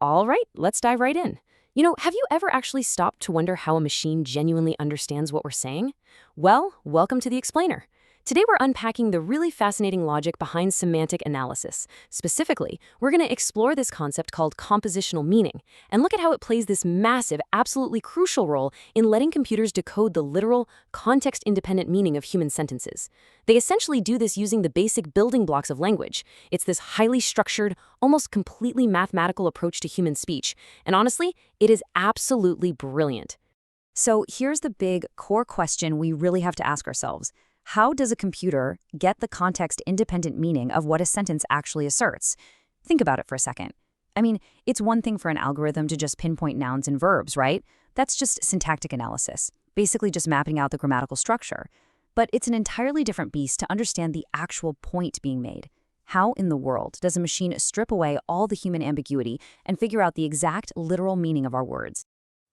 All right, let's dive right in. Have you ever actually stopped to wonder how a machine genuinely understands what we're saying? Well, welcome to the explainer. Today we're unpacking the really fascinating logic behind semantic analysis. Specifically, we're going to explore this concept called compositional meaning and look at how it plays this massive, absolutely crucial role in letting computers decode the literal, context-independent meaning of human sentences. They essentially do this using the basic building blocks of language. It's this highly structured, almost completely mathematical approach to human speech. And honestly, it is absolutely brilliant. So here's the big core question we really have to ask ourselves. How does a computer get the context-independent meaning of what a sentence actually asserts? Think about it for a second. I mean, it's one thing for an algorithm to just pinpoint nouns and verbs, right? That's just syntactic analysis, basically just mapping out the grammatical structure. But it's an entirely different beast to understand the actual point being made. How in the world does a machine strip away all the human ambiguity and figure out the exact literal meaning of our words?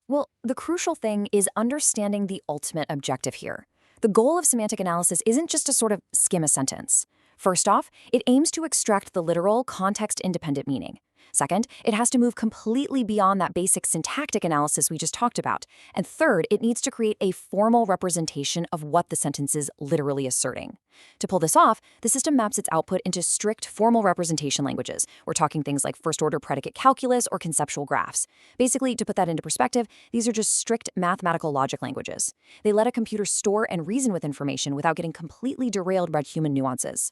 Well, the crucial thing is understanding the ultimate objective here. The goal of semantic analysis isn't just to sort of skim a sentence. First off, it aims to extract the literal, context-independent meaning. Second, it has to move completely beyond that basic syntactic analysis we just talked about. And third, it needs to create a formal representation of what the sentence is literally asserting. To pull this off, the system maps its output into strict formal representation languages. We're talking things like first-order predicate calculus or conceptual graphs. Basically, to put that into perspective, these are just strict mathematical logic languages. They let a computer store and reason with information without getting completely derailed by human nuances.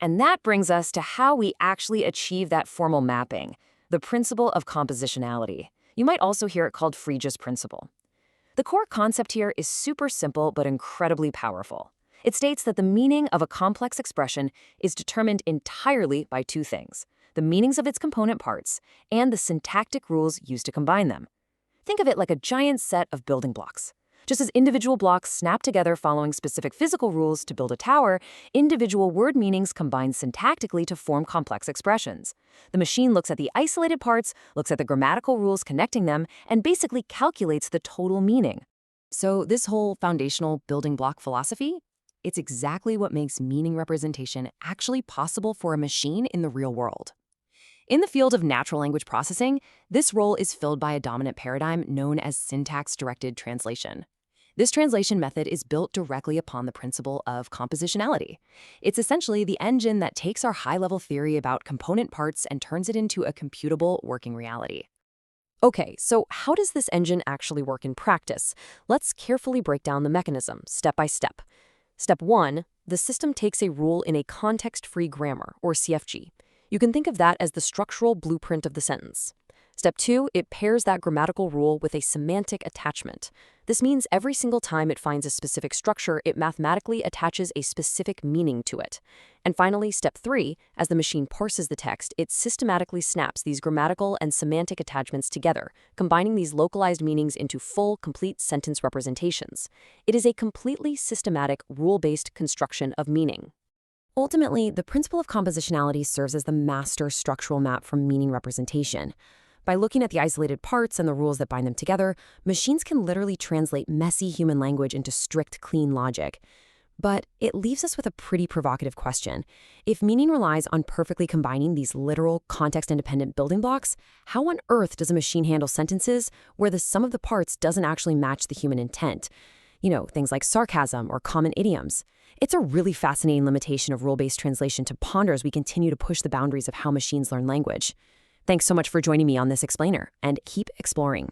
And that brings us to how we actually achieve that formal mapping, the principle of compositionality. You might also hear it called Frege's principle. The core concept here is super simple but incredibly powerful. It states that the meaning of a complex expression is determined entirely by two things: the meanings of its component parts and the syntactic rules used to combine them. Think of it like a giant set of building blocks. Just as individual blocks snap together following specific physical rules to build a tower, individual word meanings combine syntactically to form complex expressions. The machine looks at the isolated parts, looks at the grammatical rules connecting them, and basically calculates the total meaning. So this whole foundational building block philosophy, it's exactly what makes meaning representation actually possible for a machine in the real world. In the field of natural language processing, this role is filled by a dominant paradigm known as syntax-directed translation. This translation method is built directly upon the principle of compositionality. It's essentially the engine that takes our high-level theory about component parts and turns it into a computable working reality. Okay, so how does this engine actually work in practice? Let's carefully break down the mechanism, step by step. Step 1, the system takes a rule in a context-free grammar, or CFG. You can think of that as the structural blueprint of the sentence. Step 2, it pairs that grammatical rule with a semantic attachment. This means every single time it finds a specific structure, it mathematically attaches a specific meaning to it. And finally, step 3, as the machine parses the text, it systematically snaps these grammatical and semantic attachments together, combining these localized meanings into full, complete sentence representations. It is a completely systematic, rule-based construction of meaning. Ultimately, the principle of compositionality serves as the master structural map for meaning representation. By looking at the isolated parts and the rules that bind them together, machines can literally translate messy human language into strict, clean logic. But it leaves us with a pretty provocative question. If meaning relies on perfectly combining these literal, context-independent building blocks, how on earth does a machine handle sentences where the sum of the parts doesn't actually match the human intent? Things like sarcasm or common idioms. It's a really fascinating limitation of rule-based translation to ponder as we continue to push the boundaries of how machines learn language. Thanks so much for joining me on this explainer, and keep exploring.